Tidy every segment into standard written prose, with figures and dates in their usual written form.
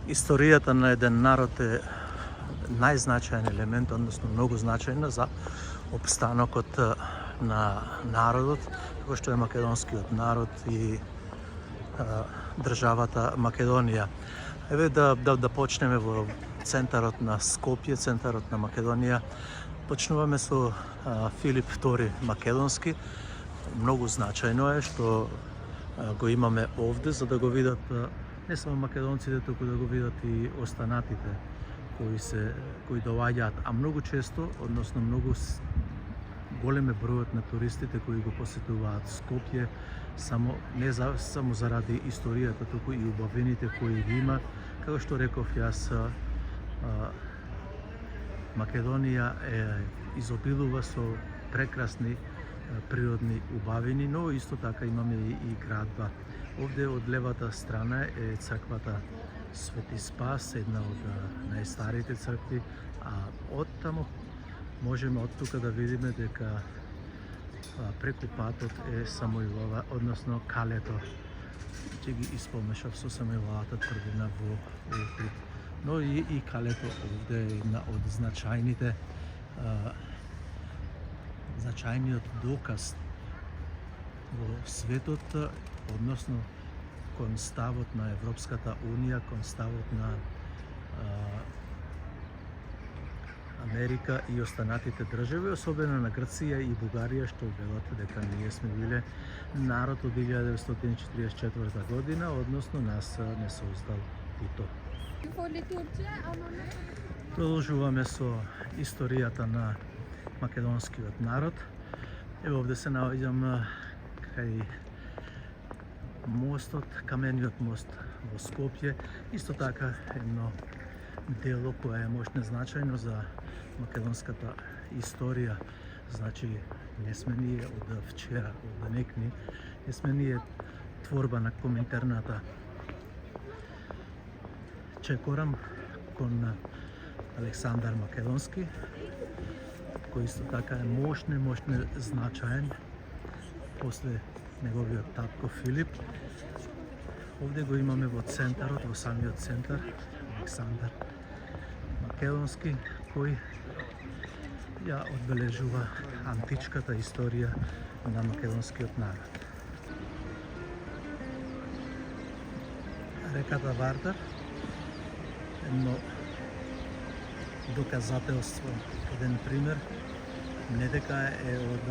Историјата на еден народ е најзначаен елемент, односно многу значајна за опстанокот на народот, како што е македонскиот народ и државата Македонија. Еве да почнеме во центарот на Скопје, центарот на Македонија. Почнуваме со Филип II Македонски. Многу значајно е што го имаме овде, за да го видат не само македонците, туку да го видат и останатите кои доаѓаат, а многу често, односно многу голем е бројот на туристите кои го посетуваат Скопје, не само заради историјата, туку и убавините кои ги има. Како што реков јас, Македонија изобилува со прекрасни природни убавини, но исто така имаме и градба. Овде од левата страна е црквата Свети Спас, една од најстарите цркви, а оттаму можеме од тука да видиме дека преку патот е Самуилова, односно Калето. Ќе ги испомешав со Самуиловата тврдина во Охрид. Но и Калето овде е една од значајниот доказ во светот, односно кон ставот на Европската Унија, кон ставот на Америка и останатите држави, особено на Грција и Бугарија, што велат дека ние сме биле народ од 1944 година, односно нас не создал Тито. Продолжуваме со историјата на македонскиот народ. Ево овде се наоѓам кај мостот, камениот мост во Скопје. Исто така едно дело кое е можно значајно за македонската историја. Значи, не сме ние од вчера, од денекни, не сме ние творба на Коминтерната. Чекорам кон Александар Македонски, кој исто така е мощне значаен после неговиот татко Филип. Овде го имаме во центарот, во самиот центар, Александар Македонски, кој ја одбележува античката историја на македонскиот народ. Реката Вардар, едно доказателство, еден пример, не дека е од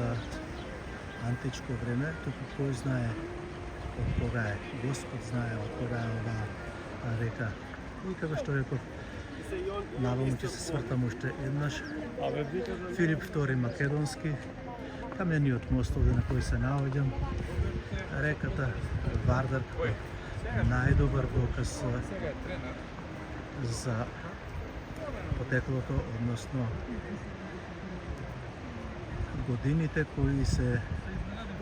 античко време, туку кој знае од кога е. Господ знае од кога е оваа река. И како што реков, навално ќе се свртам уште еднаш. Филип II Македонски, камениот мост овде на кој се наоѓам, реката Вардар, најдобар доказ за потеклото, односно годините кои се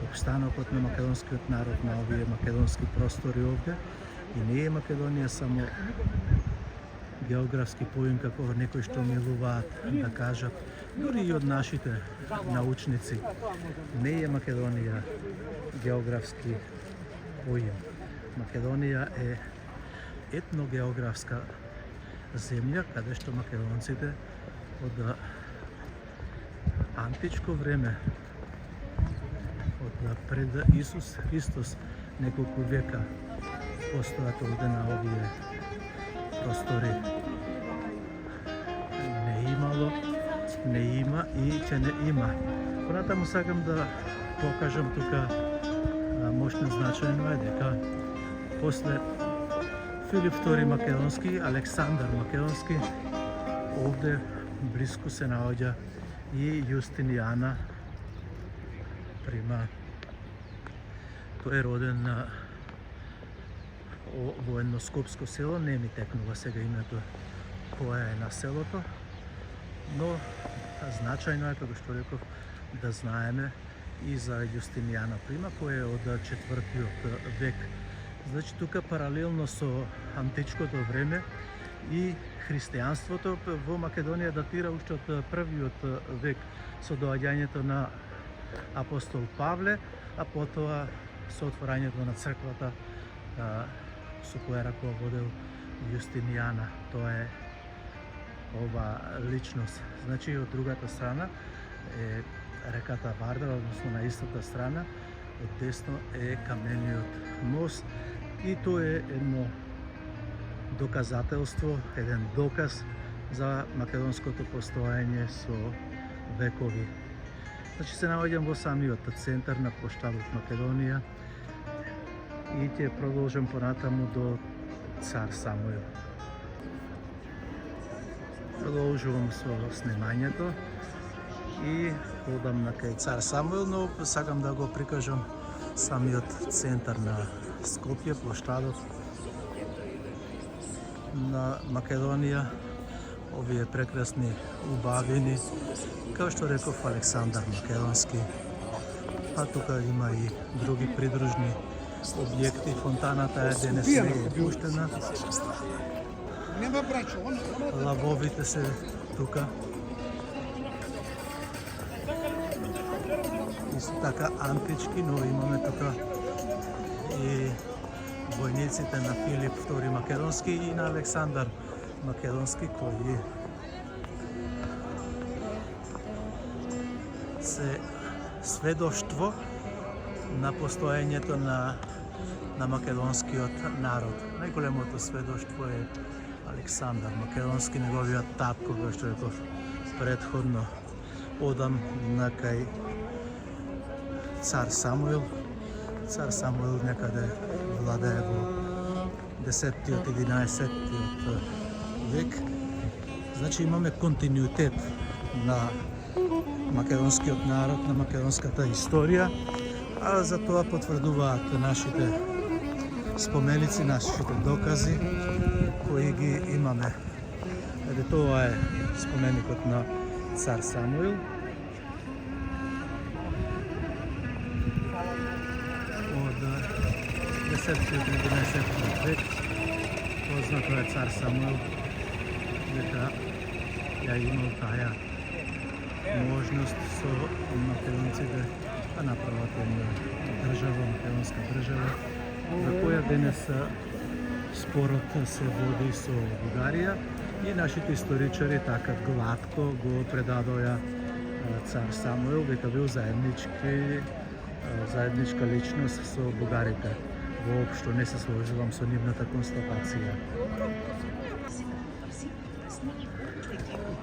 опстанокот на македонскиот народ на овие македонски простори овде. И не е Македонија само географски поим, како некои што милуваат да кажат, дури и од нашите научници. Не е Македонија географски поим. Македонија е етногеографска земја, каде што македонците од античко време, од пред Исус Христос, неколку века постојат овде на овие простори. Не имало, не има и ќе не има. Понатаму сакам да покажам тука мощно значајно е дека после Филип II Македонски, Александар Македонски, овде близко се наоѓа и Јустинијана Прима. Тој е роден во едно скопско село, не ми текнува сега името кое е на селото, но значајно е, како што реков, да знаеме и за Јустинијана Прима, кој е од 4 век. Значи, тука паралелно со античкото време и христијанството во Македонија датира уште од 1 век со доаѓањето на апостол Павле, а потоа со отворањето на црквата со која раководел Јустинијана. Тоа е ова личност. Значи, од другата страна е реката Вардар, односно на истата страна, од десно е камениот мост и тоа е едно доказателство, еден доказ за македонското постоење со векови. Значи се наоѓам во самиот центар на плоштадот Македонија и ќе продолжам понатаму до Цар Самуил. Продолжувам со снимањето и одам на кај Цар Самуил, но сакам да го прикажам самиот центар на Скопје, плоштадот на Македонија, овие прекрасни убавини, како што реков Александар Македонски. А тука има и други придружни објекти. Фонтаната е денес не е пуштена. Лавовите се тука. Исто така антички, но имаме тука и војниците на Филип II Македонски и на Александар Македонски, кои се сведоштво на постоењето на македонскиот народ. Најголемото сведоштво е Александар Македонски, неговиот татко, кој што реков предходно. Одам на кај Цар Самуил. Цар Самуил некаде владее во 10-11 век. Значи имаме континуитет на македонскиот народ, на македонската историја, а за тоа потврдуваат нашите споменици, нашите докази кои ги имаме. Еде тоа е споменикот на Цар Самуил. Од 10-11 век познато е Цар Самуил дека ја имал таја можност со македонците да направат една држава, македонска држава, за која денес спорот се води со Бугарија и нашите историчари така глатко го предадоја Цар Самуил дека бил заедничка личност со бугарите. Воопшто не се сложувам со нивната констатација.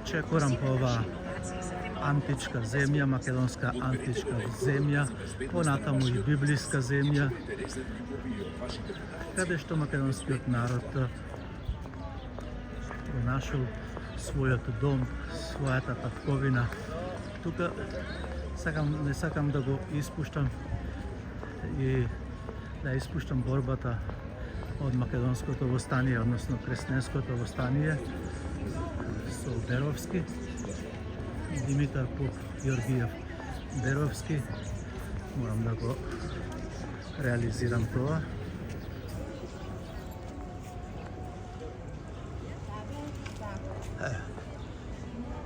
Чекорам по оваа античка земја, македонска античка земја, понатаму и библиска земја, каде што македонскиот народ го нашол својот дом, својата татковина. Тука не сакам да го испуштам и да испуштам борбата од македонското востание, односно крестненското востание со Беровски, Димитар Поп Георгиев Беровски. Морам да го реализирам тоа.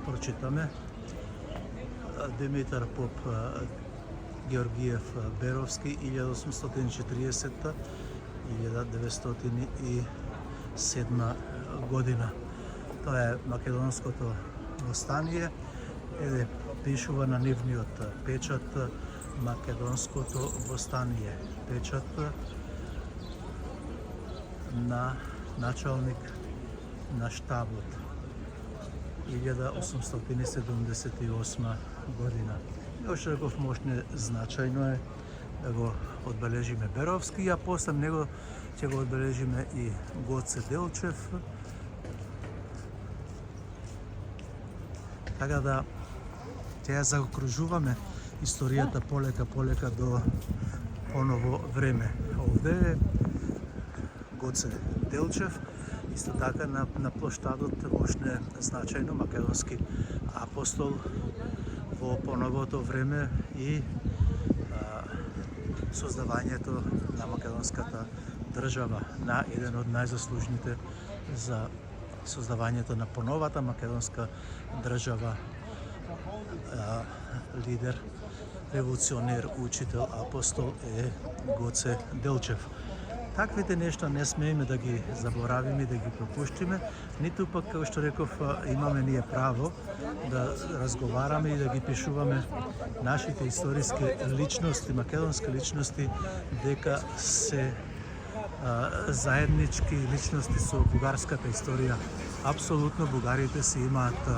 Прочитаме. Димитар Поп Георгиев Беровски 1840-1907 година. Тоа е македонското востание. Еде пишува на нивниот печат македонското востание. Печат на началник на штабот 1878 година. Како што реков, можне значајно е да го одбележиме Беровски, а после него ќе го одбележиме и Гоце Делчев. Така да ќе ја заокружуваме историјата полека до поново време. Овде е Гоце Делчев, исто така на плоштадот можне значајно македонски апостол во поновото време и создавањето на македонската држава, на еден од најзаслужните за создавањето на поновата македонска држава, лидер, револуционер, учител, апостол е Гоце Делчев. Таквите нешта не смееме да ги заборавиме, да ги пропуштиме, ниту пак, како што реков, имаме ние право да разговараме и да ги пишуваме нашите историски личности, македонски личности, дека се заеднички личности со бугарската историја. Апсолутно бугарите си имаат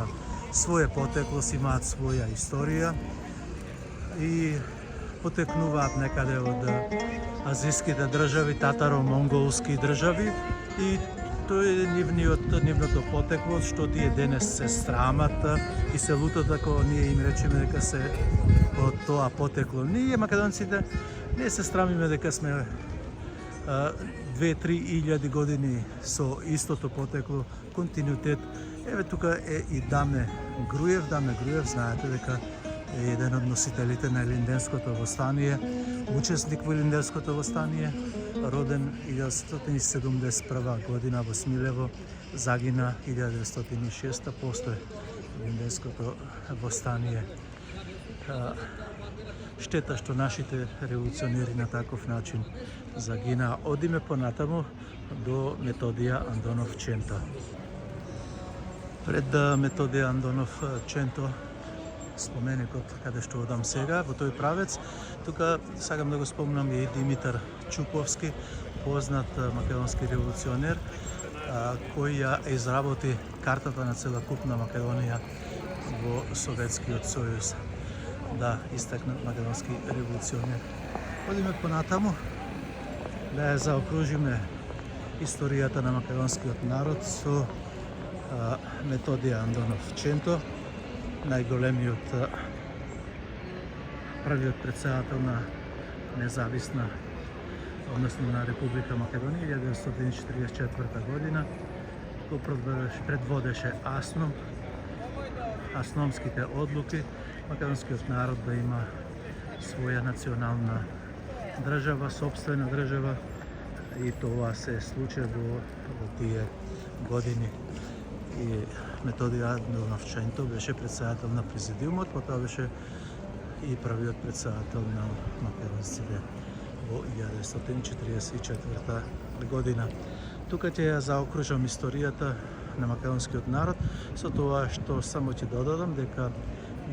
своје потекло, си имаат своја историја и потекнуваат некаде од азиските држави, татаро-монголски држави и тој е нивното потекло, што тие денес се срамат и се лутат ако ние им речеме дека се од тоа потекло. Ние македонците не се срамиме дека сме 2-3 илјади години со истото потекло, континуитет. Еве тука е и Даме Груев. Даме Груев, знаете дека е еден од носителите на Илинденското восстание, учесник во Илинденското восстание, роден 1971 година во Смилево, загина 1906 после Илинденското восстание. Штета што нашите револуционери на таков начин загинаа. Одиме понатаму до Методија Андонов Ченто. Пред Методија Андонов Ченто, споменикот каде што одам сега, во тој правец, тука сакам да го спомнам и Димитар Чуповски, познат македонски револуционер, кој ја изработи картата на целокупна Македонија во Советскиот сојуз. Да, истакнат македонски револуционер. Одиме понатаму да ја заокружиме историјата на македонскиот народ со Методија Андонов Ченто, најголемиот првиот председател на независна, односно на Република Македонија 1944 година, кој предводеше Асномските одлуки, македонскиот народ да има своја национална држава, сопствена држава, и тоа се случи во тие години. И Методија Андонов Ченто беше председател на президиумот, потоа беше и првиот председател на македонците во 1944 година. Тука ќе ја заокружам историјата на македонскиот народ со тоа што само ќе додадам дека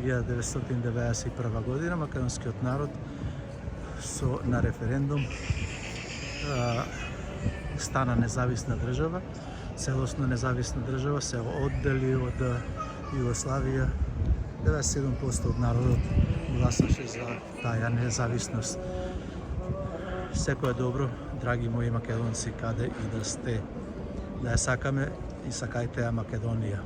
1991 година македонскиот народ на референдум стана независна држава, целосно независна држава, се оддели од Југославија. 97% од народот гласаше за таа независност. Секое добро, драги мои македонци, каде и да сте. Да ја сакаме и сакајте ја Македонија.